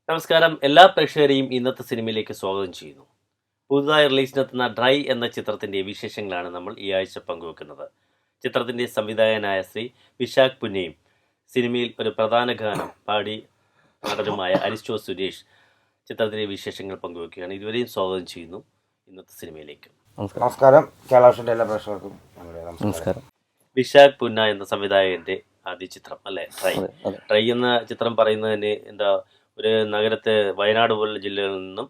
നമസ്കാരം. എല്ലാ പ്രേക്ഷകരെയും ഇന്നത്തെ സിനിമയിലേക്ക് സ്വാഗതം ചെയ്യുന്നു. പുതുതായി റിലീസിനെത്തുന്ന ഡ്രൈ എന്ന ചിത്രത്തിൻ്റെ വിശേഷങ്ങളാണ് നമ്മൾ ഈ ആഴ്ച പങ്കുവെക്കുന്നത്. ചിത്രത്തിൻ്റെ സംവിധായകനായ ശ്രീ വിശാഖ് പുന്നയും സിനിമയിൽ ഒരു പ്രധാന ഗാനം പാടി നടനുമായ അരിസ്റ്റോ സുരേഷ് ചിത്രത്തിൻ്റെ വിശേഷങ്ങൾ പങ്കുവെക്കുകയാണ്. ഇരുവരെയും സ്വാഗതം ചെയ്യുന്നു ഇന്നത്തെ സിനിമയിലേക്ക്. നമസ്കാരം. കേരളാവിഷൻ്റെ എല്ലാ പ്രേക്ഷകർക്കും നമസ്കാരം. വിശാഖ് പുന്ന എന്ന സംവിധായകൻ്റെ ആദ്യ ചിത്രം അല്ലേ ഡ്രൈ. ഡ്രൈ എന്ന ചിത്രം പറയുന്നതിന് ഒരു നഗരത്തെ വയനാട് പോലുള്ള ജില്ലകളിൽ നിന്നും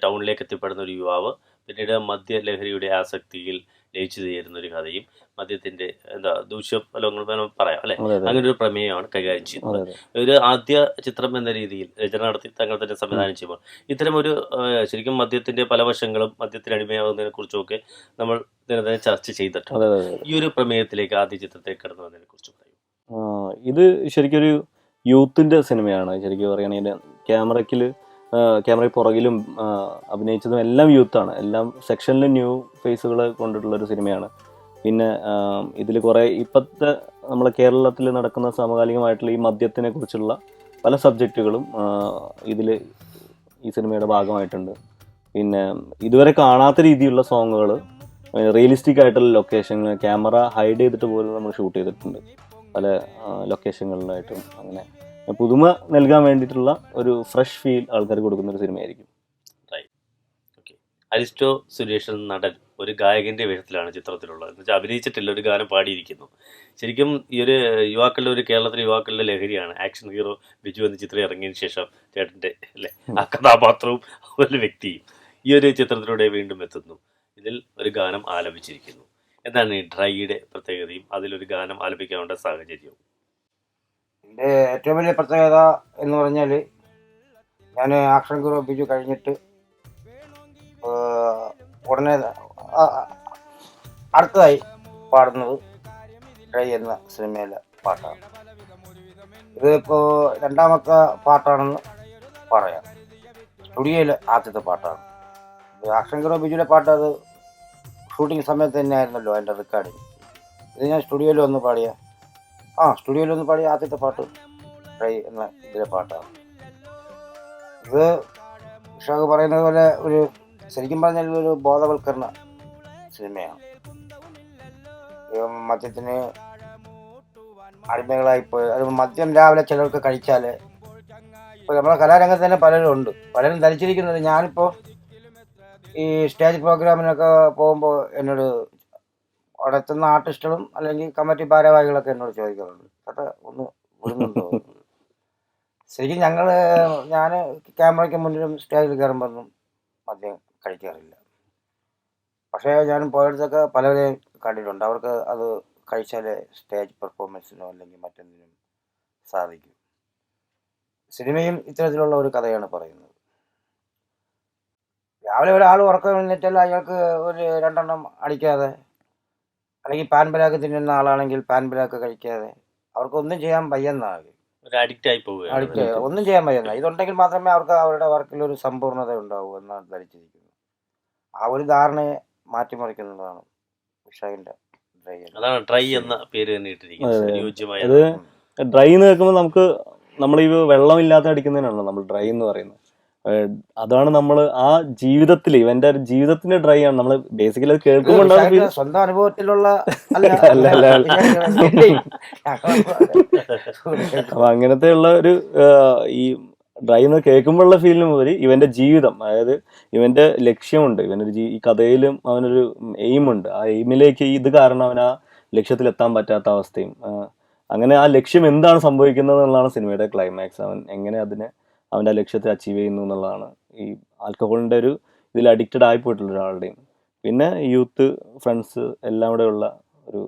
ടൗണിലേക്ക് എത്തിപ്പെടുന്ന ഒരു യുവാവ് പിന്നീട് മദ്യലഹരിയുടെ ആസക്തിയിൽ ലയിച്ചു ചേരുന്ന ഒരു കഥയും മദ്യത്തിന്റെ ദൂഷ്യഫലങ്ങൾ പറയാം അല്ലെ, അങ്ങനെ ഒരു പ്രമേയമാണ് കൈകാര്യം ചെയ്യുന്നത്. ഒരു ആദ്യ ചിത്രം എന്ന രീതിയിൽ രചന നടത്തി തങ്ങൾ തന്നെ സംവിധാനം ചെയ്യുമ്പോൾ ഇത്തരം ഒരു ശരിക്കും മദ്യത്തിന്റെ പല വശങ്ങളും മദ്യത്തിന് അടിമയാവുന്നതിനെ കുറിച്ചുമൊക്കെ നമ്മൾ തന്നെ ചർച്ച ചെയ്തിട്ടുണ്ട്. ഈ ഒരു പ്രമേയത്തിലേക്ക് ആദ്യ ചിത്രത്തിലേക്ക് കടന്നു വന്നതിനെ കുറിച്ച് പറയും. ഇത് ശരിക്കൊരു യൂത്തിന്റെ സിനിമയാണ്. ശരിക്കും പറയുകയാണെങ്കിൽ ക്യാമറയ്ക്ക് പുറകിലും അഭിനയിച്ചതും എല്ലാം യൂത്താണ്. എല്ലാം സെക്ഷനിലും ന്യൂ ഫേസുകളെ കൊണ്ടിട്ടുള്ളൊരു സിനിമയാണ്. പിന്നെ ഇതിൽ കുറേ ഇപ്പോഴത്തെ നമ്മളെ കേരളത്തിൽ നടക്കുന്ന സമകാലികമായിട്ടുള്ള ഈ മദ്യത്തിനെ കുറിച്ചുള്ള പല സബ്ജക്റ്റുകളും ഈ സിനിമയുടെ ഭാഗമായിട്ടുണ്ട്. പിന്നെ ഇതുവരെ കാണാത്ത രീതിയിലുള്ള സോങ്ങുകൾ, റിയലിസ്റ്റിക് ആയിട്ടുള്ള ലൊക്കേഷൻ, ക്യാമറ ഹൈഡ് ചെയ്തിട്ട് പോലും നമ്മൾ ഷൂട്ട് ചെയ്തിട്ടുണ്ട് പല ലൊക്കേഷനുകളിലായിട്ടും. അങ്ങനെ പുതുമ നൽകാൻ വേണ്ടിയിട്ടുള്ള ഒരു ഫ്രഷ് ഫീൽ ആൾക്കാർക്ക് കൊടുക്കുന്ന ഒരു സിനിമയായിരിക്കും. അരിസ്റ്റോ സുരേഷ് എന്ന നടൻ ഒരു ഗായകന്റെ വേഷത്തിലാണ് ചിത്രത്തിലുള്ളത്. എന്ന് വെച്ചാൽ അഭിനയിച്ചിട്ടില്ല, ഒരു ഗാനം പാടിയിരിക്കുന്നു. ശരിക്കും ഈ ഒരു കേരളത്തിലെ യുവാക്കളുടെ ലഹരിയാണ് ആക്ഷൻ ഹീറോ ബിജു എന്ന ചിത്രം ഇറങ്ങിയതിന് ശേഷം ചേട്ടന്റെ അല്ലെ ആ കഥാപാത്രവും ഒരു വ്യക്തിയും ഈ ഒരു ചിത്രത്തിലൂടെ വീണ്ടും എത്തുന്നു. ഇതിൽ ഒരു ഗാനം ആലപിച്ചിരിക്കുന്നു. എന്താണ് ഈ ഡ്രൈയുടെ പ്രത്യേകതയും അതിലൊരു ഗാനം ആലപിക്കാനുള്ള സാഹചര്യവും? എൻ്റെ ഏറ്റവും വലിയ പ്രത്യേകത എന്ന് പറഞ്ഞാൽ, ഞാൻ ആക്ഷൻ ഹീറോ ബിജു കഴിഞ്ഞിട്ട് ഉടനെ അടുത്തതായി പാടുന്നത് ഡ്രൈ എന്ന സിനിമയിലെ പാട്ടാണ്. ഇതിപ്പോൾ രണ്ടാമത്തെ പാട്ടാണെന്ന് പറയാം. സ്റ്റുഡിയോയിലെ ആദ്യത്തെ പാട്ടാണ്. ആക്ഷൻ ഹീറോ ബിജുവിലെ പാട്ട് അത് ഷൂട്ടിംഗ് സമയത്ത് തന്നെയായിരുന്നല്ലോ അതിൻ്റെ റെക്കോർഡിങ്. ഇത് ഞാൻ സ്റ്റുഡിയോയിൽ വന്ന് പാടിയ ആദ്യത്തെ പാട്ട് ഡ്രൈ എന്ന ഇതിലെ പാട്ടാണ്. ഇത് വിശാഖ് പറയുന്നത് പോലെ ശരിക്കും പറഞ്ഞാൽ ഒരു ബോധവൽക്കരണ സിനിമയാണ്. മദ്യത്തിന് അടിമകളായിപ്പോയി. അത് മദ്യം രാവിലെ ചിലർക്ക് കഴിച്ചാൽ, ഇപ്പോൾ നമ്മുടെ കലാരംഗത്ത് തന്നെ പലരും ധരിച്ചിരിക്കുന്നത്, ഞാനിപ്പോൾ ഈ സ്റ്റേജ് പ്രോഗ്രാമിനൊക്കെ പോകുമ്പോൾ എന്നോട് അവിടെ എത്തുന്ന ആർട്ടിസ്റ്റുകളും അല്ലെങ്കിൽ കമ്മിറ്റി ഭാരവാഹികളൊക്കെ എന്നോട് ചോദിക്കാറുണ്ട്, ചേട്ടാ ഒന്ന് വിടുന്നുണ്ടോ? ശരിക്കും ഞാൻ ക്യാമറയ്ക്ക് മുന്നിലും സ്റ്റേജിൽ കയറുമ്പോഴൊന്നും മദ്യം കഴിക്കാറില്ല. പക്ഷേ ഞാൻ പോയടുത്തൊക്കെ പലരെയും കണ്ടിട്ടുണ്ട്. അവർക്ക് അത് കഴിച്ചാലേ സ്റ്റേജ് പെർഫോമൻസിനോ അല്ലെങ്കിൽ മറ്റെന്തിനും സാധിക്കും. സിനിമയും ഇത്തരത്തിലുള്ള ഒരു കഥയാണ് പറയുന്നത്. രാവിലെ ഒരാൾ ഉറക്കം എഴുന്നേറ്റാൽ അയാൾക്ക് ഒരു 2 എണ്ണം അടിക്കാതെ, അല്ലെങ്കിൽ പാൻ ബരാക്ക് തിന്നുന്ന ആളാണെങ്കിൽ പാൻ ബരാക്ക് കഴിക്കാതെ അവർക്കൊന്നും ചെയ്യാൻ വയ്യെന്നാണ്. ഒന്നും ചെയ്യാൻ വയ്യെന്ന. ഇതുണ്ടെങ്കിൽ മാത്രമേ അവർക്ക് അവരുടെ വർക്കിൽ ഒരു സമ്പൂർണ്ണത ഉണ്ടാവൂ എന്നാണ് ധരിച്ചിരിക്കുന്നത്. ആ ഒരു ധാരണയെ മാറ്റിമറിക്കുന്നതാണ് വിശാഖിന്റെ ഡ്രൈ. അതാണ് ഡ്രൈ എന്ന പേര് തന്നെ ഇട്ടിരിക്കുന്നത്. അത് ഡ്രൈ എന്ന് കേൾക്കുമ്പോൾ നമ്മൾ ഈ വെള്ളമില്ലാത്ത അടിക്കുന്നതിനാണല്ലോ നമ്മൾ ഡ്രൈ എന്ന് പറയുന്നത്. അതാണ് നമ്മൾ ആ ജീവിതത്തിൽ ഇവന്റെ ജീവിതത്തിന്റെ ഡ്രൈ ആണ് നമ്മൾ ബേസിക്കലി അത് കേൾക്കുമ്പോൾ സ്വന്തം അനുഭവത്തിലുള്ള അപ്പൊ അങ്ങനത്തെ ഉള്ള ഒരു ഈ ഡ്രൈ എന്ന് കേൾക്കുമ്പോഴുള്ള ഫീലിന് ഉപരി ഇവന്റെ ജീവിതം, അതായത് ഇവന്റെ ലക്ഷ്യമുണ്ട്, ഈ കഥയിലും അവനൊരു എയിമുണ്ട്. ആ എയിമിലേക്ക് ഇത് കാരണം അവൻ ആ ലക്ഷ്യത്തിലെത്താൻ പറ്റാത്ത അവസ്ഥയും, അങ്ങനെ ആ ലക്ഷ്യം എന്താണ് സംഭവിക്കുന്നത് എന്നുള്ളതാണ് സിനിമയുടെ ക്ലൈമാക്സ്. അവൻ എങ്ങനെ അവൻ്റെ ആ ലക്ഷ്യത്തെ അച്ചീവ് ചെയ്യുന്നു എന്നുള്ളതാണ് ഈ ആൽക്കഹോളിൻ്റെ ഒരു ഇതിൽ അഡിക്റ്റഡ് ആയിപ്പോയിട്ടുള്ള ഒരാളുടെയും. പിന്നെ യൂത്ത് ഫ്രണ്ട്സ് എല്ലാം കൂടെ ഉള്ള ഒരു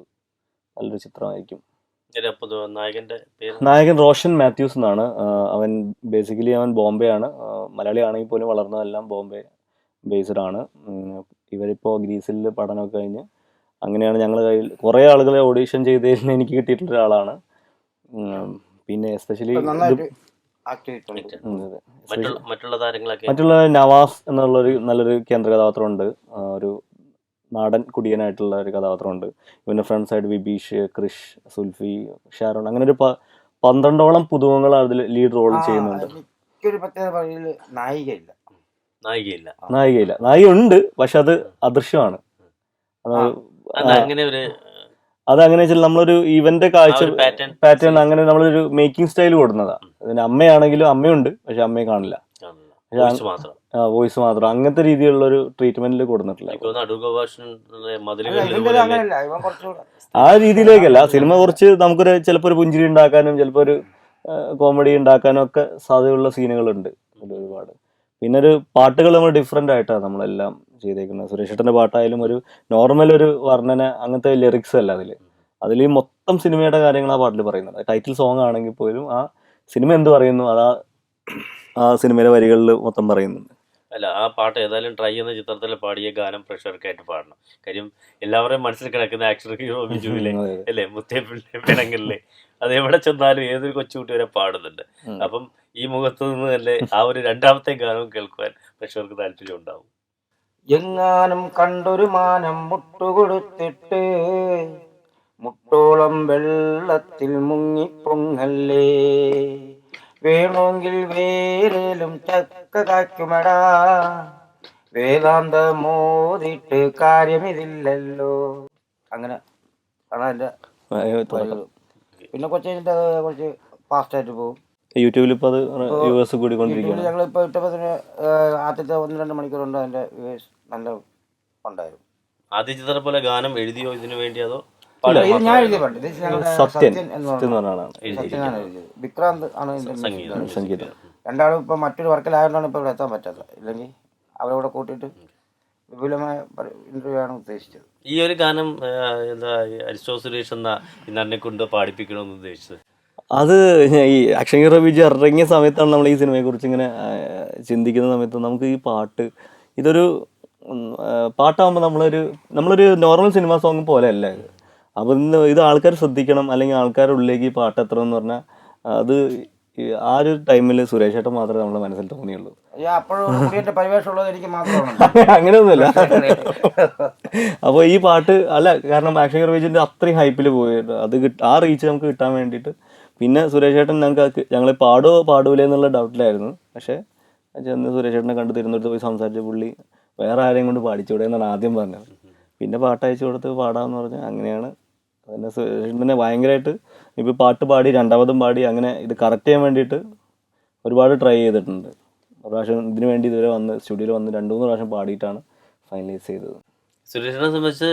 നല്ലൊരു ചിത്രമായിരിക്കും. നായകൻ റോഷൻ മാത്യൂസ് എന്നാണ്. അവൻ ബേസിക്കലി ബോംബെ ആണ്. മലയാളി ആണെങ്കിൽ പോലും വളർന്നതെല്ലാം ബോംബെ ബേസ്ഡ് ആണ്. ഇവരിപ്പോൾ ഗ്രീസിൽ പഠനമൊക്കെ കഴിഞ്ഞ് അങ്ങനെയാണ് ഞങ്ങൾ കുറേ ആളുകളെ ഓഡീഷൻ ചെയ്തതിന് എനിക്ക് കിട്ടിയിട്ടുള്ള ഒരാളാണ്. പിന്നെ എസ്പെഷ്യലി മറ്റുള്ള നവാസ് എന്നുള്ളൊരു നല്ലൊരു കേന്ദ്ര കഥാപാത്രമുണ്ട്. ഒരു നാടൻ കുടിയനായിട്ടുള്ള ഒരു കഥാപാത്രമുണ്ട്. ഇവന്റെ ഫ്രണ്ട്സായിട്ട് വിബീഷ്, ക്രിഷ്, സുൽഫി, ഷാരോൺ, അങ്ങനെ ഒരു 12ഓളം പുതുമുഖങ്ങൾ അതിൽ ലീഡ് റോൾ ചെയ്യുന്നുണ്ട്. എനിക്കൊരു പ്രത്യേകത പറയുന്നത് നായികയില്ല. നായികയില്ല. നായിക ഉണ്ട്, പക്ഷെ അത് അദൃശ്യമാണ്. അത് അങ്ങനെ ഒരു അതങ്ങനെ വെച്ചാൽ നമ്മളൊരു ഇവന്റെ കാഴ്ച പാറ്റേൺ അങ്ങനെ നമ്മളൊരു മേക്കിംഗ് സ്റ്റൈൽ കൊടുക്കുന്നതാ. അതിന് അമ്മയാണെങ്കിലും അമ്മയുണ്ട്, പക്ഷെ അമ്മയെ കാണില്ല, വോയിസ് മാത്രം. അങ്ങനത്തെ രീതിയിലുള്ള ഒരു ട്രീറ്റ്മെന്റിൽ കൊടുത്തിട്ടില്ല. ആ രീതിയിലേക്കല്ല. സിനിമ കുറച്ച് നമുക്കൊരു ചിലപ്പോൾ ഒരു പുഞ്ചിരി ഉണ്ടാക്കാനും ചിലപ്പോൾ ഒരു കോമഡി ഉണ്ടാക്കാനും ഒക്കെ സാധ്യതയുള്ള സീനുകളുണ്ട് ഒരുപാട്. പിന്നെ ഒരു പാട്ടുകൾ നമ്മൾ ഡിഫറെന്റ് ആയിട്ടാണ് നമ്മളെല്ലാം ചെയ്തേക്കുന്നത്. സുരേഷ് ഏട്ടന്റെ പാട്ടായാലും ഒരു നോർമൽ ഒരു വർണ്ണന അങ്ങനത്തെ ലിറിക്സ് അല്ല അതിൽ ഈ മൊത്തം സിനിമയുടെ കാര്യങ്ങൾ ആ പാട്ടിൽ പറയുന്നത്. ടൈറ്റിൽ സോങ് ആണെങ്കിൽ പോലും ആ സിനിമ എന്ത് പറയുന്നു അതാ ആ സിനിമയിലെ വരികളിൽ മൊത്തം പറയുന്നുണ്ട്. അല്ല, ആ പാട്ട് ഏതായാലും ട്രൈ എന്ന ചിത്രത്തിൽ പാടിയ ഗാനം പ്രഷർക്കായിട്ട് പാടണം. കാര്യം എല്ലാവരുടെയും മനസ്സിൽ കിടക്കുന്ന ആക്ഷൻ ഹീറോ ബിജുവിലെ അല്ലേ, മുത്തേപ്പിണങ്ങളിലെ അത് എവിടെ ചെന്നാലും ഏതൊരു കൊച്ചുകുട്ടി വരെ പാടുന്നുണ്ട്. അപ്പം ഈ മുഖത്ത് നിന്ന് തന്നെ ആ ഒരു രണ്ടാമത്തെ ഗാനവും കേൾക്കുവാൻ പ്രഷർക്ക് താല്പര്യം ഉണ്ടാവും. എങ്ങാനും കണ്ടൊരു മാനം മുട്ടുകൊടുത്തിട്ട് മുട്ടോളം വെള്ളത്തിൽ മുങ്ങിപ്പൊങ്ങല്ലേ, വേണമെങ്കിൽ വേരേലും ചക്ക കായ്ക്കുമടാ, വേദാന്ത മോദിട്ട് കാര്യമിതില്ലല്ലോ. അങ്ങനെ ആണ് എൻ്റെ. പിന്നെ കൊച്ചിൻ്റെ കുറച്ച് ഫാസ്റ്റായിട്ട് പോകും. യൂട്യൂബിൽ ഇപ്പോൾ അത് വ്യൂവേഴ്സ് കൂടിക്കൊണ്ടിരിക്കുകയാണ്. ഞങ്ങളിപ്പോൾ ഇട്ടപ്പോൾ ആദ്യത്തെ 1-2 മണിക്കൂറുണ്ട് അതിൻ്റെ വ്യൂവേഴ്സ് നല്ല ഉണ്ടായിരുന്നു. ആദ്യ ചിത്രം പോലെ ഗാനം എഴുതിയോ ഇതിനു വേണ്ടി, അതോ ഞാൻ എഴുതിയ പാട്ട് സത്യൻ എന്ന് പറഞ്ഞാണ് എഴുതിയത്. വിക്രാന്ത് ആണ് സംഗീതം. രണ്ടാളും ഇപ്പം മറ്റൊരു വർക്കിലായതുകൊണ്ടാണ് ഇപ്പോൾ ഇവിടെ എത്താൻ പറ്റാത്തത്. ഇല്ലെങ്കിൽ അവരവിടെ കൂട്ടിയിട്ട് വിപുലമായ ഇന്റർവ്യൂ ആണ് ഉദ്ദേശിച്ചത്. ഈ ഒരു ഗാനം എന്താ അരിസ്റ്റോ സുരേഷ് എന്ന നടനെ കൊണ്ട് പാടിപ്പിക്കണമെന്ന് ഉദ്ദേശിച്ചത്? അത് ഈ ആക്ഷൻ ഹീറോ ബിജു ഇറങ്ങിയ സമയത്താണ് നമ്മൾ ഈ സിനിമയെ കുറിച്ച് ഇങ്ങനെ ചിന്തിക്കുന്ന സമയത്ത് നമുക്ക് ഈ പാട്ട് ഇതൊരു പാട്ടാകുമ്പോൾ നമ്മളൊരു നോർമൽ സിനിമ സോങ് പോലെ അല്ല ഇത്. അപ്പം ഇത് ആൾക്കാർ ശ്രദ്ധിക്കണം, അല്ലെങ്കിൽ ആൾക്കാരുടെ ഉള്ളിലേക്ക് ഈ പാട്ട് എത്ര എന്ന് പറഞ്ഞാൽ അത് ആ ഒരു ടൈമിൽ സുരേഷ് ഏട്ടൻ മാത്രമേ നമ്മുടെ മനസ്സിൽ തോന്നിയുള്ളൂ. അങ്ങനെയൊന്നുമില്ല. അപ്പോൾ ഈ പാട്ട് അല്ല, കാരണം ആക്ഷൻ ഹീറോ ബിജുവിൻ്റെ അത്രയും ഹൈപ്പിൽ പോയിട്ട് അത് ആ റീച്ച് നമുക്ക് കിട്ടാൻ വേണ്ടിയിട്ട്. പിന്നെ സുരേഷ് ഏട്ടൻ ഞങ്ങൾ പാടൂലേ എന്നുള്ള ഡൗട്ടിലായിരുന്നു. പക്ഷേ ചെന്ന് സുരേഷ് ഏട്ടനെ കണ്ടു തിരുവനന്തപുരത്ത് പോയി സംസാരിച്ച പുള്ളി വേറെ ആരെയും കൊണ്ട് പാടിച്ചൂടെ എന്നാണ് ആദ്യം പറഞ്ഞത്. പിന്നെ പാട്ട് അയച്ചു കൊടുത്ത് പാടാമെന്ന് പറഞ്ഞാൽ അങ്ങനെയാണ്. പിന്നെ സുരേഷ് ഏട്ടനെ ഭയങ്കരമായിട്ട് ഇപ്പോൾ പാട്ട് പാടി രണ്ടാമതും പാടി അങ്ങനെ ഇത് കറക്റ്റ് ചെയ്യാൻ വേണ്ടിയിട്ട് ഒരുപാട് ട്രൈ ചെയ്തിട്ടുണ്ട്. ഒരു പ്രാവശ്യം ഇതിനു വേണ്ടി ഇതുവരെ വന്ന് സ്റ്റുഡിയോയിൽ വന്ന് 2-3 പ്രാവശ്യം പാടിയിട്ടാണ് ഫൈനലൈസ് ചെയ്തത്. സുരേഷിനെ സംബന്ധിച്ച്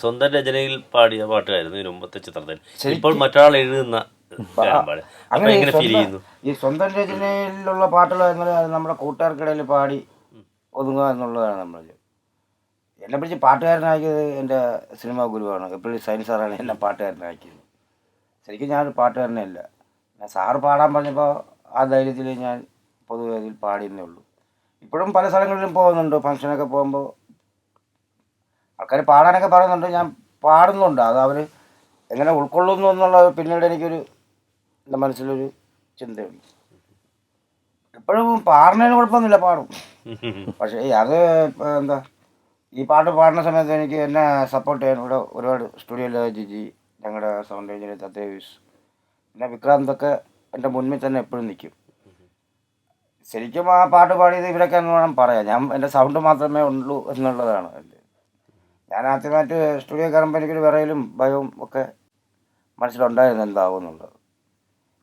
സ്വന്തം രചനയിൽ പാടിയ പാട്ടായിരുന്നു ഇതിന് മുമ്പത്തെ ചിത്രത്തിൽ. ഇപ്പോൾ മറ്റൊരാൾ എഴുതുന്ന ഈ സ്വന്തം രചനയിലുള്ള പാട്ടുകൾ അത് നമ്മുടെ കൂട്ടുകാർക്കിടയിൽ പാടി ഒതുങ്ങുക എന്നുള്ളതാണ് നമ്മൾ. എന്നെ പിടിച്ച് പാട്ടുകാരനാക്കിയത് എൻ്റെ സിനിമാ ഗുരുവാണ്. എപ്പോഴും സൈൻസ് സാറാണ് എന്നെ പാട്ടുകാരനാക്കിയത്. ശരിക്കും ഞാനൊരു പാട്ടുകാരനേ അല്ല. ഞാൻ സാറ് പാടാൻ പറഞ്ഞപ്പോൾ ആ ധൈര്യത്തിൽ ഞാൻ പൊതുവെ അതിൽ പാടിയെന്നേ ഉള്ളൂ. ഇപ്പോഴും പല സ്ഥലങ്ങളിലും പോകുന്നുണ്ട്. ഫംഗ്ഷനൊക്കെ പോകുമ്പോൾ ആൾക്കാർ പാടാനൊക്കെ പറയുന്നുണ്ട്, ഞാൻ പാടുന്നുണ്ട്. അത് അവർ എങ്ങനെ ഉൾക്കൊള്ളുന്നു എന്നുള്ളത് പിന്നീട് എനിക്കൊരു എൻ്റെ മനസ്സിലൊരു ചിന്തയുണ്ട്. എപ്പോഴും പാടുന്നതിന് കുഴപ്പമൊന്നുമില്ല, പാടും. പക്ഷേ അത് എന്താ ഈ പാട്ട് പാടുന്ന സമയത്ത് എനിക്ക് എന്നെ സപ്പോർട്ട് ചെയ്യാൻ ഇവിടെ ഒരുപാട് സ്റ്റുഡിയോയിലെ ജിജി, ഞങ്ങളുടെ സൗണ്ട് എഞ്ചിനീയർ തത്തേവീസ്, പിന്നെ വിക്രാന്തൊക്കെ എൻ്റെ മുന്നിൽ തന്നെ എപ്പോഴും നിൽക്കും. ശരിക്കും ആ പാട്ട് പാടിയത് ഇവരൊക്കെ എന്ന് വേണം പറയാം. ഞാൻ എൻ്റെ സൗണ്ട് മാത്രമേ ഉള്ളൂ എന്നുള്ളതാണ്. ഞാൻ ആദ്യമായിട്ട് സ്റ്റുഡിയോ കയറുമ്പോൾ എനിക്കൊരു വിറയലും ഭയവും ഒക്കെ മനസ്സിലുണ്ടായിരുന്നു എന്താവും എന്നുള്ളത്.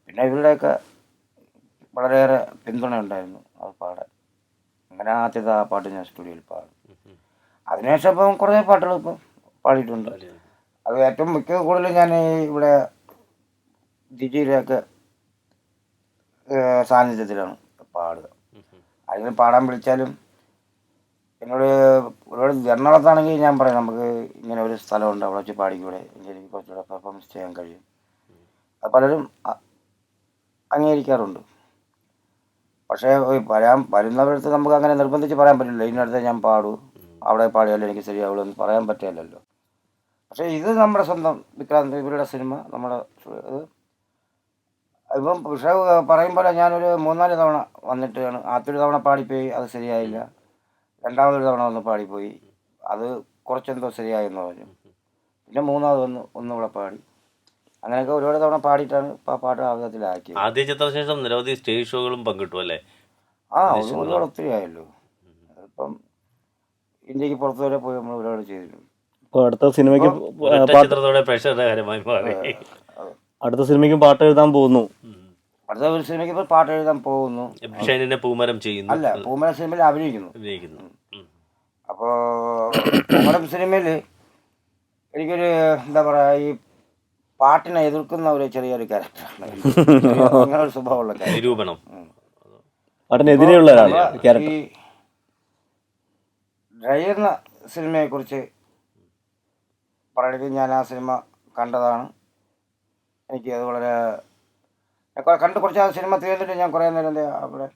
പിന്നെ ഇവരുടെയൊക്കെ വളരെയേറെ പിന്തുണ ഉണ്ടായിരുന്നു അത് പാടാൻ. അങ്ങനെ ആദ്യത്തെ ആ പാട്ട് ഞാൻ സ്റ്റുഡിയോയിൽ പാടും. അതിനുശേഷം ഇപ്പം കുറേ പാട്ടുകൾ ഇപ്പം പാടിയിട്ടുണ്ട്. അത് ഏറ്റവും കൂടുതൽ ഞാൻ ഇവിടെ ജിജിയിലൊക്കെ സാന്നിധ്യത്തിലാണ് പാടുക. അതിന് പാടാൻ വിളിച്ചാലും എന്നോട് ഒരുപാട് എറണാകുളത്താണെങ്കിൽ ഞാൻ പറയും നമുക്ക് ഇങ്ങനെ ഒരു സ്ഥലമുണ്ട്, അവിടെ വെച്ച് പാടിക്കൂടെ, എനിക്ക് കുറച്ചുകൂടെ പെർഫോമൻസ് ചെയ്യാൻ കഴിയും. അത് പലരും അംഗീകരിക്കാറുണ്ട്. പക്ഷേ വരുന്നവരടുത്ത് നമുക്ക് അങ്ങനെ നിർബന്ധിച്ച് പറയാൻ പറ്റില്ല, ഇതിനടുത്ത് ഞാൻ പാടൂ, അവിടെ പാടിയാലും എനിക്ക് ശരിയാവുള്ളൂ എന്ന് പറയാൻ പറ്റില്ലല്ലോ. പക്ഷേ ഇത് നമ്മുടെ സ്വന്തം വിക്രാന്ത് ഇവരുടെ സിനിമ നമ്മുടെ ഇത് ഇപ്പം പക്ഷേ പറയുമ്പോൾ ഞാനൊരു 3-4 തവണ വന്നിട്ടാണ്. ആദ്യൊരു തവണ പാടിപ്പോയി, അത് ശരിയായില്ല. രണ്ടാമതൊരു തവണ വന്ന് പാടിപ്പോയി, അത് കുറച്ചെന്തോ ശരിയായെന്ന് പറഞ്ഞു. പിന്നെ മൂന്നാമത് ഒന്നുകൂടെ പാടി. അങ്ങനെയൊക്കെ ഒരുപാട് തവണ പാടിയിട്ടാണ് ഇപ്പോൾ ആ പാട്ട് ആൽബത്തിലാക്കിയത്. ആദ്യ ചിത്രശേഷം നിരവധി സ്റ്റേജ് ഷോകളും പങ്കിട്ടു അല്ലേ? ഒരുപാട് ഒത്തിരി ആയല്ലോ. ഇപ്പം ഇന്ത്യക്ക് പുറത്തു വരെ പോയി നമ്മൾ ഒരുപാട് ചെയ്തിട്ടുണ്ട്. അപ്പോൾ അടുത്ത സിനിമയ്ക്ക് ഒരൊറ്റ ചിത്രത്തോടെ പ്രേക്ഷകരുടെ കാര്യമായി മാറി. അടുത്ത സിനിമയ്ക്ക് പാട്ട് എഴുതാൻ പോകുന്നു. അടുത്ത ഒരു സിനിമയ്ക്ക് ഇപ്പോൾ പാട്ട് എഴുതാൻ പോകുന്നു. ഷൈനിനെ പൂമരം ചെയ്യുന്നു. അല്ല, പൂമരം സിനിമയിൽ അഭിനയിക്കുന്നു. അഭിനയിക്കുന്നു. അപ്പോൾ പൂമരം സിനിമയിൽ എനിക്കൊരു എന്താ പറയുക, ഈ പാട്ടിനെ എതിർക്കുന്ന ഒരു ചെറിയൊരു ക്യാരക്ടറാണ്. അങ്ങനെ ഒരു സ്വഭാവമുള്ള നിരൂപണം. പാട്ടിനെതിരെയുള്ള ഈ ഡ്രൈ എന്ന സിനിമയെക്കുറിച്ച് പറയുന്നത്, ഞാൻ ആ സിനിമ കണ്ടതാണ്. എനിക്ക് അത് വളരെ കണ്ട് കുറച്ച് ആ സിനിമ തീർന്നിട്ട് ഞാൻ കുറേ നേരം അവിടെ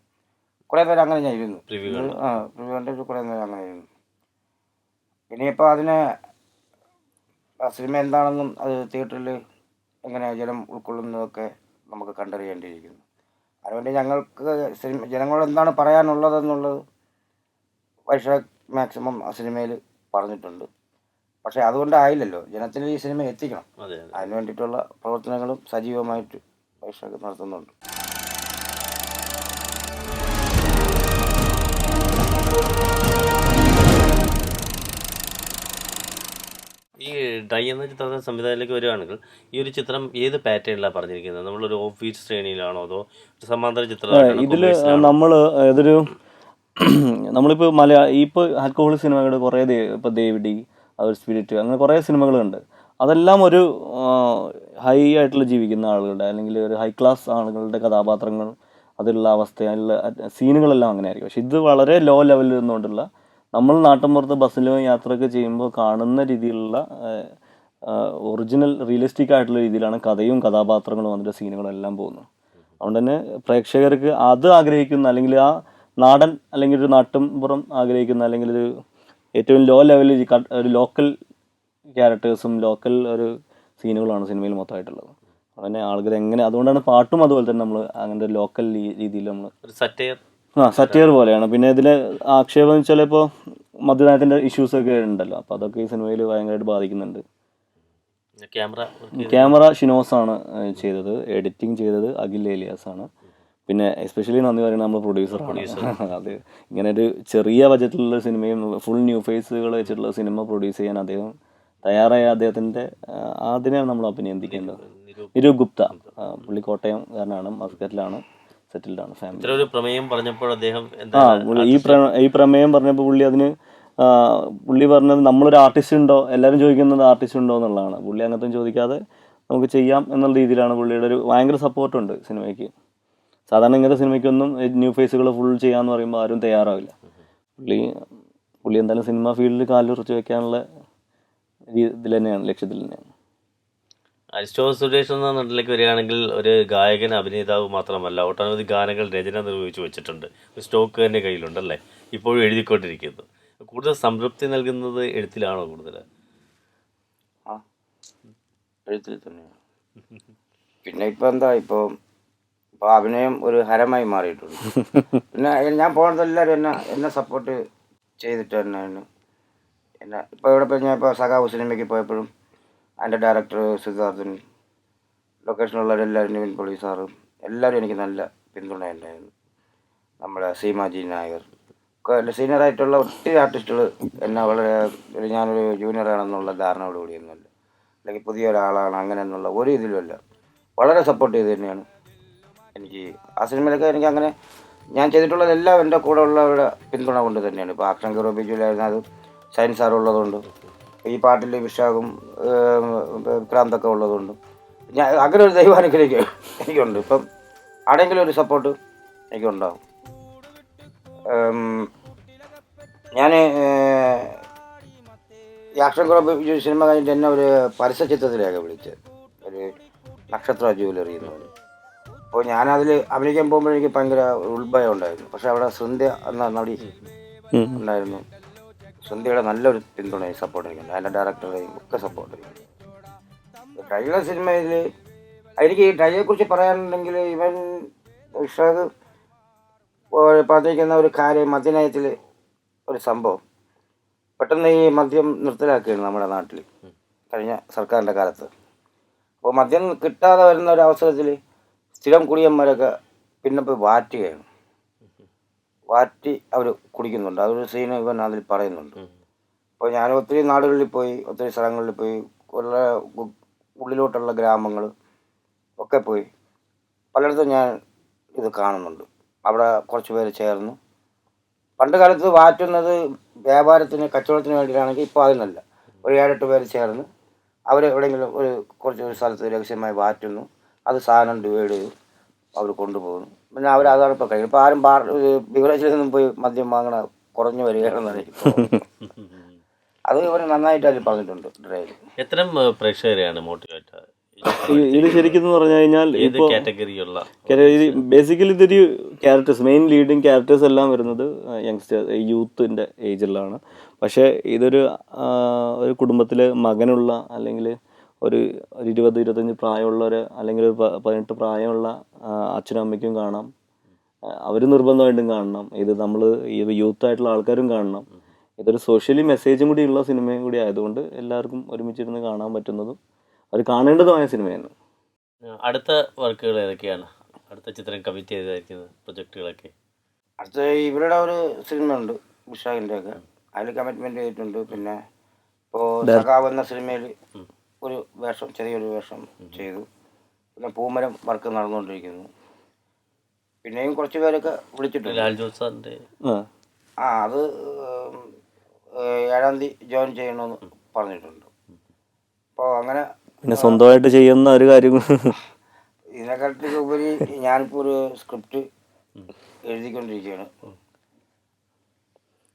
കുറേ നേരം അങ്ങനെ ഞാൻ ഇരുന്നു. പ്രിവ്യൂ കണ്ടിട്ട് കുറേ നേരം അങ്ങനെ ഇരുന്നു. ഇനിയിപ്പോൾ അതിനെ ആ സിനിമ എന്താണെന്നും അത് തിയേറ്ററിൽ എങ്ങനെ ജനം ഉൾക്കൊള്ളുന്നതൊക്കെ നമുക്ക് കണ്ടറിയേണ്ടിയിരിക്കുന്നു. അതുകൊണ്ട് ഞങ്ങൾക്ക് ജനങ്ങളോട് എന്താണ് പറയാനുള്ളതെന്നുള്ളത് വൈശാഖ് മാക്സിമം ആ സിനിമയിൽ പറഞ്ഞിട്ടുണ്ട്. പക്ഷേ അതുകൊണ്ടായില്ലല്ലോ, ജനത്തിൽ ഈ സിനിമ എത്തിക്കണം. അതിന് വേണ്ടിയിട്ടുള്ള പ്രവർത്തനങ്ങളും സജീവമായിട്ട് വൈശാഖ് നടത്തുന്നുണ്ട്. ഈ ഡ്രൈ എന്ന ചിത്രത്തിന്റെ സംവിധാനത്തിലേക്ക് വരികയാണെങ്കിൽ ഈ ഒരു ചിത്രം ഏത് പാറ്റേണിലാണ് പറഞ്ഞിരിക്കുന്നത്? നമ്മളൊരു ഓഫീസ് ശ്രേണിയിലാണോ അതോ സമാന്തര ചിത്രം? ഇതിൽ നമ്മളിപ്പോൾ ഇപ്പോൾ ആൽക്കഹോളിക് സിനിമകളുടെ കുറേ ഇപ്പോൾ ദേവിഡി, അവർ സ്പിരിറ്റ്, അങ്ങനെ കുറേ സിനിമകളുണ്ട്. അതെല്ലാം ഒരു ഹൈ ആയിട്ടുള്ള ജീവിക്കുന്ന ആളുകളുടെ അല്ലെങ്കിൽ ഒരു ഹൈ ക്ലാസ് ആളുകളുടെ കഥാപാത്രങ്ങൾ, അതിലുള്ള അവസ്ഥ, അതിലുള്ള സീനുകളെല്ലാം അങ്ങനെ ആയിരിക്കും. പക്ഷെ ഇത് വളരെ ലോ ലെവലിൽ നിന്നുകൊണ്ടുള്ള, നമ്മൾ നാട്ടിൻപുറത്ത് ബസ്സിലോ യാത്രയൊക്കെ ചെയ്യുമ്പോൾ കാണുന്ന രീതിയിലുള്ള ഒറിജിനൽ റിയലിസ്റ്റിക് ആയിട്ടുള്ള രീതിയിലാണ് കഥയും കഥാപാത്രങ്ങളും അതിൻ്റെ സീനുകളും എല്ലാം പോകുന്നത്. അതുകൊണ്ട് തന്നെ പ്രേക്ഷകർക്ക് അത് ആഗ്രഹിക്കുന്ന, അല്ലെങ്കിൽ ആ നാടൻ അല്ലെങ്കിൽ ഒരു നാട്ടിൻപുറം ആഗ്രഹിക്കുന്ന, അല്ലെങ്കിൽ ഒരു ഏറ്റവും ലോ ലെവലിൽ ഒരു ലോക്കൽ ക്യാരക്ടേഴ്സും ലോക്കൽ ഒരു സീനുകളാണ് സിനിമയിൽ മൊത്തമായിട്ടുള്ളത്. അതുതന്നെ ആളുകൾ എങ്ങനെ, അതുകൊണ്ടാണ് പാട്ടും അതുപോലെ തന്നെ നമ്മൾ അങ്ങനെ ഒരു ലോക്കൽ രീതിയിൽ നമ്മൾ സറ്റയർ പോലെയാണ്. പിന്നെ ഇതിൽ ആക്ഷേപം എന്ന് വെച്ചാൽ ഇപ്പോൾ മദ്യനയത്തിൻ്റെ ഇഷ്യൂസൊക്കെ ഉണ്ടല്ലോ, അപ്പോൾ അതൊക്കെ ഈ സിനിമയിൽ ഭയങ്കരമായിട്ട് ബാധിക്കുന്നുണ്ട്. ക്യാമറ ഷിനോസാണ് ചെയ്തത്, എഡിറ്റിംഗ് ചെയ്തത് അഖിൽ ഏലിയാസ് ആണ്. പിന്നെ എസ്പെഷ്യലി നന്ദി പറയുന്നത് നമ്മൾ പ്രൊഡ്യൂസറാണ്. അത് ഇങ്ങനെ ഒരു ചെറിയ ബജറ്റിലുള്ള സിനിമയും ഫുൾ ന്യൂ ഫേസുകൾ വെച്ചിട്ടുള്ള സിനിമ പ്രൊഡ്യൂസ് ചെയ്യാൻ അദ്ദേഹം തയ്യാറായ അദ്ദേഹത്തിൻ്റെ അതിനെ നമ്മൾ അഭിനന്ദിക്കേണ്ടത്. നിരൂപ് ഗുപ്ത, പുള്ളി കോട്ടയംകാരനാണ്, മസ്കറ്റിലാണ് സെറ്റിൽഡാണ്, ഫാമിലി. ഒരു പ്രമേയം പറഞ്ഞപ്പോൾ അദ്ദേഹം ഈ പ്രമേയം പറഞ്ഞപ്പോൾ പുള്ളി പറഞ്ഞത് നമ്മളൊരു ആർട്ടിസ്റ്റ് ഉണ്ടോ, എല്ലാവരും ചോദിക്കുന്നത് ആർട്ടിസ്റ്റ് ഉണ്ടോ എന്നുള്ളതാണ്. പുള്ളി അങ്ങനത്തെ ചോദിക്കാതെ നമുക്ക് ചെയ്യാം എന്നുള്ള രീതിയിലാണ് പുള്ളിയുടെ ഒരു ഭയങ്കര സപ്പോർട്ടുണ്ട് സിനിമയ്ക്ക്. സാധാരണ ഇങ്ങനത്തെ സിനിമയ്ക്കൊന്നും ന്യൂ ഫേസുകൾ ഫുൾ ചെയ്യാന്ന് പറയുമ്പോൾ ആരും തയ്യാറാവില്ല. പുള്ളി എന്തായാലും സിനിമ ഫീൽഡിൽ കാലുറച്ച് വെക്കാനുള്ള ഇതിൽ തന്നെയാണ്, ലക്ഷ്യത്തിൽ തന്നെയാണ്. അരിസ്റ്റോ സുരേഷ് എന്ന നാട്ടിലേക്ക് വരികയാണെങ്കിൽ ഒരു ഗായകൻ, അഭിനേതാവ് മാത്രമല്ല, ഒട്ടനവധി ഗാനങ്ങൾ രചന നിർവഹിച്ചു വെച്ചിട്ടുണ്ട്. ഒരു സ്റ്റോക്ക് തന്നെ കയ്യിലുണ്ടല്ലേ, ഇപ്പോഴും എഴുതിക്കൊണ്ടിരിക്കുന്നു. കൂടുതൽ സംതൃപ്തി നൽകുന്നത് എഴുത്തിലാണോ കൂടുതൽ? എഴുത്തിൽ തന്നെയാണ്. പിന്നെ ഇപ്പം എന്താ, ഇപ്പോൾ അഭിനയം ഒരു ഹരമായി മാറിയിട്ടുണ്ട്. പിന്നെ ഞാൻ പോകുന്നതെല്ലാവരും എന്നെ സപ്പോർട്ട് ചെയ്തിട്ട് തന്നെയാണ്. ഇപ്പോൾ ഇവിടെ ഞാൻ ഇപ്പോൾ സഖാവ് സിനിമയ്ക്ക് പോയപ്പോഴും അതിൻ്റെ ഡയറക്ടർ സിദ്ധാർത്ഥൻ, ലൊക്കേഷനിലുള്ളവരെല്ലാവരും, നിവിൻ പോളി സാറും എല്ലാവരും എനിക്ക് നല്ല പിന്തുണയുണ്ടായിരുന്നു. നമ്മുടെ സീമാജി നായർ ഒക്കെ, എൻ്റെ സീനിയറായിട്ടുള്ള ഒത്തിരി ആർട്ടിസ്റ്റുകൾ എന്നെ വളരെ, ഞാനൊരു ജൂനിയറാണെന്നുള്ള ധാരണയോടുകൂടിയൊന്നുമല്ല, അല്ലെങ്കിൽ പുതിയ ഒരാളാണ് അങ്ങനെ എന്നുള്ള ഒരു ഇതിലുമല്ല, വളരെ സപ്പോർട്ട് ചെയ്ത് തന്നെയാണ് എനിക്ക് ആ സിനിമയിലൊക്കെ. എനിക്ക് അങ്ങനെ ഞാൻ ചെയ്തിട്ടുള്ളതെല്ലാം എൻ്റെ കൂടെ ഉള്ളവരുടെ പിന്തുണ കൊണ്ട് തന്നെയാണ്. ഇപ്പോൾ ആക്ഷൻ ഹീറോ ബിജുലായിരുന്നു, അത് ഷൈൻ സാർ ഉള്ളതുകൊണ്ട്, ഈ പാട്ടിൽ വിശാഖും വിക്രാന്തൊക്കെ ഉള്ളതുകൊണ്ട് ഞാൻ അങ്ങനെ ഒരു ദൈവാനുഗ്രഹിക്കും എനിക്കുണ്ട്. ഇപ്പം ആരെങ്കിലും ഒരു സപ്പോർട്ട് എനിക്കുണ്ടാവും. ഞാൻ ഈ ആക്ഷൻ ഹീറോ ബിജു സിനിമ കഴിഞ്ഞിട്ട് എന്നെ ഒരു പരസ്യചിത്രത്തിലേക്ക് വിളിച്ചത്, ഒരു നക്ഷത്ര ജ്വല്ലറി എന്ന് പറയും. അപ്പോൾ ഞാനതിൽ അഭിനയിക്കാൻ പോകുമ്പോൾ എനിക്ക് ഭയങ്കര ഉത്ഭയം ഉണ്ടായിരുന്നു. പക്ഷെ അവിടെ സന്ധ്യ എന്ന നടി ഉണ്ടായിരുന്നു. സന്ധ്യയുടെ നല്ലൊരു പിന്തുണയും സപ്പോർട്ട് എനിക്കുണ്ട്, അതിൻ്റെ ഡയറക്ടറെയും ഒക്കെ സപ്പോർട്ട് എനിക്കുണ്ട്. ട്രൈയുടെ സിനിമയിൽ എനിക്ക് ഈ ട്രൈയെക്കുറിച്ച് പറയാനുണ്ടെങ്കിൽ, ഇവൻ വിഷാദ് പറഞ്ഞിരിക്കുന്ന ഒരു കാര്യം, മദ്യനയത്തിൽ ഒരു സംഭവം, പെട്ടെന്ന് ഈ മദ്യം നിർത്തലാക്കുകയാണ് നമ്മുടെ നാട്ടിൽ കഴിഞ്ഞ സർക്കാരിൻ്റെ കാലത്ത്. അപ്പോൾ മദ്യം കിട്ടാതെ വരുന്ന ഒരു അവസരത്തിൽ സ്ഥിരം കുടിയന്മാരൊക്കെ പിന്നെ പോയി വാറ്റുകയാണ്. വാറ്റി അവർ കുടിക്കുന്നുണ്ട്. അതൊരു സീന് ഇവൻ അതിൽ പറയുന്നുണ്ട്. അപ്പോൾ ഞാൻ ഒത്തിരി നാടുകളിൽ പോയി, ഒത്തിരി സ്ഥലങ്ങളിൽ പോയി, വളരെ ഉള്ളിലോട്ടുള്ള ഗ്രാമങ്ങൾ ഒക്കെ പോയി പലയിടത്തും ഞാൻ ഇത് കാണുന്നുണ്ട്. അവിടെ കുറച്ച് പേര് ചേർന്ന്, പണ്ട് കാലത്ത് വാറ്റുന്നത് വ്യാപാരത്തിന് കച്ചവടത്തിന് വേണ്ടിയിട്ടാണെങ്കിൽ ഇപ്പോൾ അതിനല്ല. ഒരു 7-8 പേര് ചേർന്ന് അവർ എവിടെയെങ്കിലും ഒരു സ്ഥലത്ത് രഹസ്യമായി വാറ്റുന്നു. അത് സാധനം ഡിവൈഡ് ചെയ്ത് അവർ കൊണ്ടുപോകുന്നു. പിന്നെ അവർ അതാണ് ഇപ്പോൾ കഴിയും. ഇപ്പോൾ ആരും ബിവറേജിൽ നിന്നും പോയി മദ്യം വാങ്ങണ കുറഞ്ഞു വരികയാണെന്നാണ് എനിക്ക് തോന്നുന്നത്. അത് ഇവർ നന്നായിട്ട് അതിൽ പറഞ്ഞിട്ടുണ്ട് ഡ്രൈവിൽ. എത്തരം പ്രേക്ഷകരെയാണ് മോട്ടിവേറ്റ്? ഇത് ശരിക്കും എന്ന് പറഞ്ഞു കഴിഞ്ഞാൽ ഏത് ഇപ്പോൾ കാറ്റഗറിയുള്ള? ബേസിക്കലി ഇതൊരു ക്യാരക്ടേഴ്സ്, മെയിൻ ലീഡിങ് ക്യാരക്ടേഴ്സ് എല്ലാം വരുന്നത് യങ്സ്റ്റേഴ്സ്, യൂത്തിൻ്റെ ഏജിലാണ്. പക്ഷേ ഇതൊരു ഒരു കുടുംബത്തിലെ മകനുള്ള, അല്ലെങ്കിൽ ഒരു 20-25 പ്രായമുള്ളവർ, അല്ലെങ്കിൽ ഒരു 18 പ്രായമുള്ള അച്ഛനും അമ്മയ്ക്കും കാണാം. അവർ നിർബന്ധമായിട്ടും കാണണം. ഇത് നമ്മൾ ഈ യൂത്തായിട്ടുള്ള ആൾക്കാരും കാണണം. ഇതൊരു സോഷ്യലി മെസ്സേജും കൂടി ഉള്ള സിനിമയും കൂടി ആയതുകൊണ്ട് എല്ലാവർക്കും ഒരുമിച്ചിരുന്ന് കാണാൻ പറ്റുന്നതും അത് കാണേണ്ടതുമായ സിനിമയാണ്. അടുത്ത വർക്കുകൾ ഏതൊക്കെയാണ്? അടുത്ത ചിത്രം കമ്മിറ്റ് ചെയ്തായിരിക്കുന്നത് പ്രൊജക്റ്റുകളൊക്കെ? അടുത്ത ഇവരുടെ ഒരു സിനിമയുണ്ട് ഉഷാഖിൻ്റെ ഒക്കെ, അതിൽ കമ്മിറ്റ്മെൻറ്റ് ചെയ്തിട്ടുണ്ട്. പിന്നെ ഇപ്പോൾ സഖാവ് എന്ന സിനിമയിൽ ഒരു വേഷം, ചെറിയൊരു വേഷം ചെയ്തു. പിന്നെ പൂമരം വർക്ക് നടന്നുകൊണ്ടിരിക്കുന്നു. പിന്നെയും കുറച്ച് പേരൊക്കെ വിളിച്ചിട്ടുണ്ട്. ലാൽ ജോസ് സാറിൻ്റെ അത് 7-ാം തീയതി ജോയിൻ ചെയ്യണമെന്ന് പറഞ്ഞിട്ടുണ്ട്. അപ്പോൾ അങ്ങനെ പിന്നെ സ്വന്തമായിട്ട് ചെയ്യുന്ന ഒരു കാര്യം ഇതിനെക്കാട്ടിൽ ഉപരി ഞാനിപ്പോൾ ഒരു സ്ക്രിപ്റ്റ് എഴുതിക്കൊണ്ടിരിക്കുകയാണ്.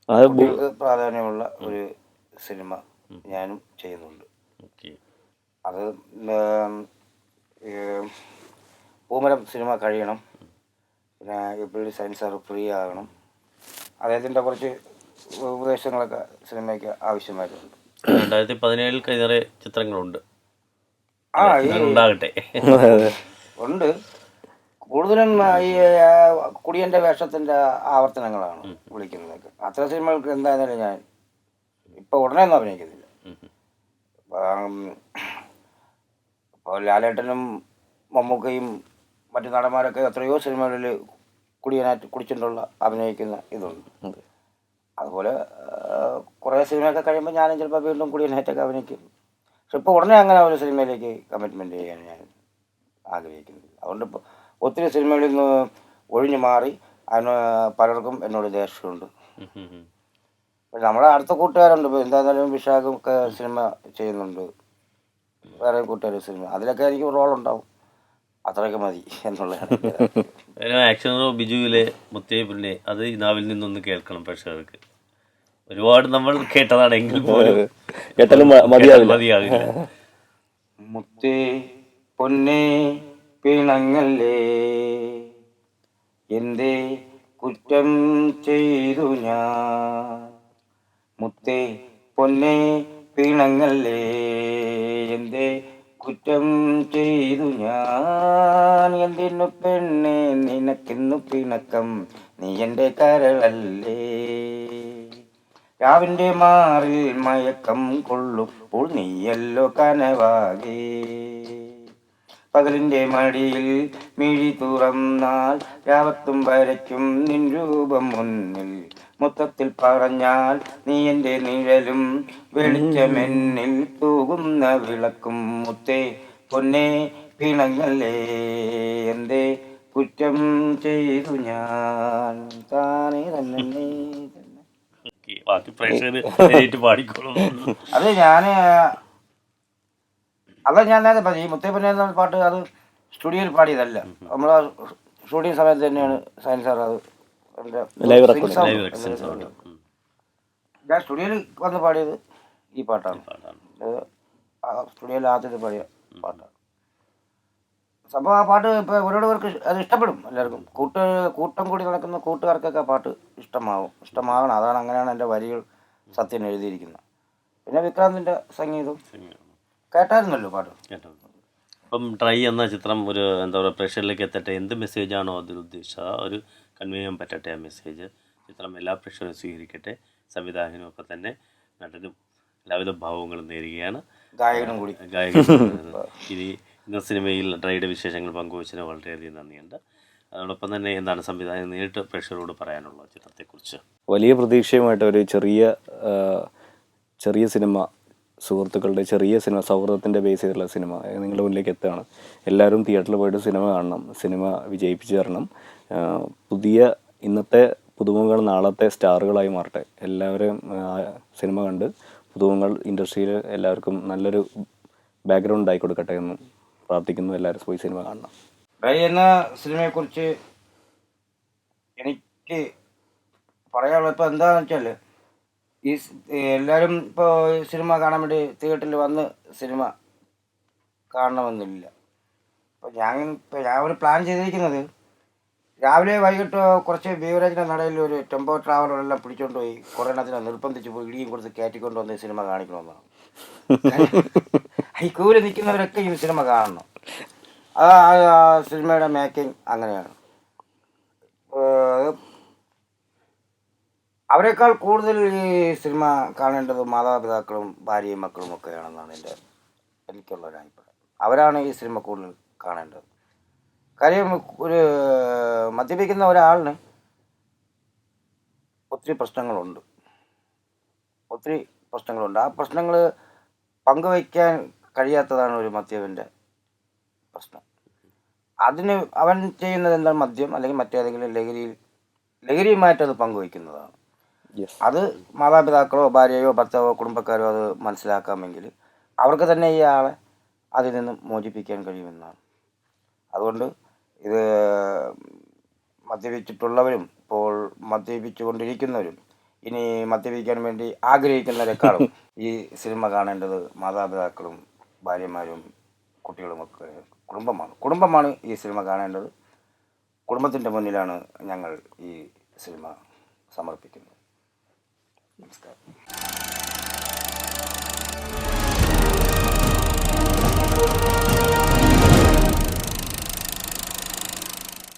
കുട്ടികൾക്ക് പ്രാധാന്യമുള്ള ഒരു സിനിമ ഞാനും ചെയ്യുന്നുണ്ട്. അത് പൂമരം സിനിമ കഴിയണം. പിന്നെ ഇപ്പോൾ സയൻസ് സാർ ഫ്രീ ആകണം. അദ്ദേഹത്തിൻ്റെ കുറച്ച് ഉപദേശങ്ങളൊക്കെ സിനിമയ്ക്ക് ആവശ്യമായിട്ടുണ്ട്. 2017 കഴിഞ്ഞ ചിത്രങ്ങളുണ്ട്. ഉണ്ടാകട്ടെ ഉണ്ട്. കൂടുതലും ഈ കുടിയൻ്റെ വേഷത്തിൻ്റെ ആവർത്തനങ്ങളാണ് വിളിക്കുന്നതൊക്കെ. അത്തരം സിനിമകൾക്ക് എന്തായാലും ഞാൻ ഇപ്പോൾ ഉടനെ ഒന്നും അഭിനയിക്കുന്നില്ല. ഇപ്പോൾ ലാലേട്ടനും മമ്മൂക്കയും മറ്റു നടന്മാരൊക്കെ എത്രയോ സിനിമകളിൽ കുടിച്ചിട്ടുള്ള അഭിനയിക്കുന്ന ഇതുണ്ട്. അതുപോലെ കുറേ സിനിമയൊക്കെ കഴിയുമ്പോൾ ഞാനും ചിലപ്പോൾ വീണ്ടും കുടിയനായിട്ടൊക്കെ അഭിനയിക്കും. പക്ഷെ ഇപ്പോൾ ഉടനെ അങ്ങനെ ഒരു സിനിമയിലേക്ക് കമ്മിറ്റ്മെൻറ്റ് ചെയ്യാൻ ഞാൻ ആഗ്രഹിക്കുന്നില്ല. അതുകൊണ്ട് ഇപ്പോൾ ഒത്തിരി സിനിമകളിൽ നിന്ന് ഒഴിഞ്ഞു മാറി. അതിന് പലർക്കും എന്നോട് ദേഷ്യമുണ്ട്. പക്ഷെ നമ്മുടെ അടുത്ത കൂട്ടുകാരുണ്ട്. ഇപ്പോൾ എന്തായാലും വിശാഖും ഒക്കെ സിനിമ ചെയ്യുന്നുണ്ട്, വേറെ കൂട്ടുകാർ സിനിമ, അതിലൊക്കെ എനിക്ക് റോളുണ്ടാവും. അത്രയൊക്കെ മതി എന്നുള്ളതാണ്. ആക്ഷനോ ബിജുവിലെ മുത്തേ പുല്ലെ അത് നാവിൽ നിന്നൊന്ന് കേൾക്കണം പ്രേക്ഷകർക്ക്. ഒരുപാട് നമ്മൾ കേട്ടതാണെങ്കിൽ പോലും മതിയാവില്ല. മുത്തേ പൊന്നേ പിണങ്ങല്ലേ, എന്തേ കുറ്റം ചെയ്തു ഞാൻ. മുത്തേ പൊന്നേ പിണങ്ങല്ലേ, എന്തേ കുറ്റം ചെയ്തു ഞാൻ. എന്തിനു പെണ്ണെ നിനക്കിന്നു പിണക്കം, നീ എൻ്റെ കരളല്ലേ. രാവിൻ്റെ മാറിൽ മയക്കം കൊള്ളുമ്പോൾ നീയല്ലോ കനവാകേ. പകലിൻ്റെ മടിയിൽ മിഴി തുറന്നാൽ രാവത്തും വരയ്ക്കും നിൻ രൂപം മുന്നിൽ. മൊത്തത്തിൽ പറഞ്ഞാൽ നീ എൻ്റെ നിഴലും വെളിച്ചമെന്നിൽ തൂകുന്ന വിളക്കും. മുത്തേ പൊന്നേ പിണങ്ങല്ലേ, എന്തേ കുറ്റം ചെയ്തു ഞാൻ. താനേ തന്നെ അത് ഞാൻ നേരത്തെ പറഞ്ഞു. ഈ മുത്തേ പൊന്നേ എന്ന പാട്ട് അത് സ്റ്റുഡിയോയിൽ പാടിയതല്ല. നമ്മൾ ഷൂട്ടിംഗ് സമയത്ത് തന്നെയാണ് സയൻസ് സാർ അത് ഞാൻ സ്റ്റുഡിയോയിൽ വന്ന് പാടിയത് ഈ പാട്ടാണ്. സ്റ്റുഡിയോയിൽ ആദ്യത്തെ പാടിയ പാട്ടാണ്. സംഭവം ആ പാട്ട് ഇപ്പോൾ ഒരുപാട് പേർക്ക് അത് ഇഷ്ടപ്പെടും. എല്ലാവർക്കും കൂട്ടം കൂടി നടക്കുന്ന കൂട്ടുകാർക്കൊക്കെ ആ പാട്ട് ഇഷ്ടമാകണം. അങ്ങനെയാണ് എൻ്റെ വരികൾ സത്യൻ എഴുതിയിരിക്കുന്നത്. പിന്നെ വിക്രാന്തിൻ്റെ സംഗീതം കേട്ടായിരുന്നല്ലോ പാട്ട്. അപ്പം ട്രൈ എന്ന ചിത്രം ഒരു എന്താ പറയുക പ്രേക്ഷകരിലേക്ക് എത്തട്ടെ. എന്ത് മെസ്സേജാണോ അതിൽ ഉദ്ദേശിച്ചത് ഒരു കൺവേ ചെയ്യാൻ പറ്റട്ടെ. ആ മെസ്സേജ് ചിത്രം എല്ലാ പ്രേക്ഷകരും സ്വീകരിക്കട്ടെ. സംവിധായകനും ഒക്കെ തന്നെ നടനും എല്ലാവിധ ഭാവങ്ങളും നേരുകയാണ്. ഗായകനും കൂടി ഇനി ഇന്ന് സിനിമയിൽ ഡ്രൈയുടെ വിശേഷങ്ങൾ പങ്കുവച്ചതിന് വളരെയധികം നന്ദിയുണ്ട്. അതോടൊപ്പം തന്നെ എന്താണ് സംവിധായകൻ നേരിട്ട് പ്രേക്ഷകരോട് പറയാനുള്ള ചിത്രത്തെക്കുറിച്ച്? വലിയ പ്രതീക്ഷയുമായിട്ട് ഒരു ചെറിയ സിനിമ, സുഹൃത്തുക്കളുടെ ചെറിയ സിനിമ, സൗഹൃദത്തിൻ്റെ ബേസ് ചെയ്തിട്ടുള്ള സിനിമ നിങ്ങളുടെ മുന്നിലേക്ക് എത്തുകയാണ്. എല്ലാവരും തിയേറ്ററിൽ പോയിട്ട് സിനിമ കാണണം, സിനിമ വിജയിപ്പിച്ച് തരണം. പുതിയ ഇന്നത്തെ പുതുമുഖങ്ങൾ നാളത്തെ സ്റ്റാറുകളായി മാറട്ടെ. എല്ലാവരും സിനിമ കണ്ട് പുതുമുഖങ്ങൾ ഇൻഡസ്ട്രിയിൽ എല്ലാവർക്കും നല്ലൊരു ബാക്ക്ഗ്രൗണ്ട് ആയി കൊടുക്കട്ടെ എന്ന് പ്രാർത്ഥിക്കുന്നു. എല്ലാവരും പോയി സിനിമ കാണണം. ഡ്രൈ എന്ന സിനിമയെക്കുറിച്ച് എനിക്ക് പറയാനുള്ളത് ഇപ്പോൾ എന്താണെന്ന് വെച്ചാൽ, എല്ലാവരും ഇപ്പോൾ സിനിമ കാണാൻ വേണ്ടി തിയേറ്ററിൽ വന്ന് സിനിമ കാണണമെന്നില്ല. ഇപ്പോൾ ഞാൻ ഒരു പ്ലാൻ ചെയ്തിരിക്കുന്നത്, രാവിലെ വൈകിട്ട് കുറച്ച് ബീവറേജിൻ്റെ നടയിൽ ഒരു ടെമ്പോ ട്രാവലറെല്ലാം പിടിച്ചുകൊണ്ട് പോയി കുറേ എണ്ണത്തിനെ നിർബന്ധിച്ച് പോയി ഇടിയും കൊടുത്ത് കയറ്റിക്കൊണ്ട് വന്ന് സിനിമ കാണിക്കണമെന്നാണ്. ഈ കൂല് നിൽക്കുന്നവരൊക്കെ ഈ സിനിമ കാണണം. ആ സിനിമയുടെ മേക്കിംഗ് അങ്ങനെയാണ്. അവരെക്കാൾ കൂടുതൽ ഈ സിനിമ കാണേണ്ടത് മാതാപിതാക്കളും ഭാര്യയും മക്കളും ഒക്കെയാണെന്നാണ് എനിക്കുള്ളൊരു അഭിപ്രായം. അവരാണ് ഈ സിനിമ കൂടുതൽ കാണേണ്ടത്. കാര്യം ഒരു മദ്യപിക്കുന്ന ഒരാളിന് ഒത്തിരി പ്രശ്നങ്ങളുണ്ട്. ആ പ്രശ്നങ്ങൾ പങ്കുവയ്ക്കാൻ കഴിയാത്തതാണ് ഒരു മദ്യപൻ്റെ പ്രശ്നം. അതിന് അവൻ ചെയ്യുന്നത് എന്താണ്? മദ്യം അല്ലെങ്കിൽ മറ്റേതെങ്കിലും ലഹരിയുമായിട്ട് അത് പങ്കുവയ്ക്കുന്നതാണ്. അത് മാതാപിതാക്കളോ ഭാര്യയോ ഭർത്താവോ കുടുംബക്കാരോ അത് മനസ്സിലാക്കാമെങ്കിൽ അവർക്ക് തന്നെ ഈ ആളെ അതിൽ നിന്നും മോചിപ്പിക്കാൻ കഴിയുമെന്നാണ്. അതുകൊണ്ട് ഇത് മദ്യപിച്ചിട്ടുള്ളവരും ഇപ്പോൾ മദ്യപിച്ചു കൊണ്ടിരിക്കുന്നവരും ഇനി മദ്യപിക്കാൻ വേണ്ടി ആഗ്രഹിക്കുന്നവരെക്കാളും ഈ സിനിമ കാണേണ്ടത് മാതാപിതാക്കളും ഭാര്യമാരും കുട്ടികളുമൊക്കെ കുടുംബമാണ് ഈ സിനിമ കാണേണ്ടത്. കുടുംബത്തിൻ്റെ മുന്നിലാണ് ഞങ്ങൾ ഈ സിനിമ സമർപ്പിക്കുന്നത്. നമസ്കാരം.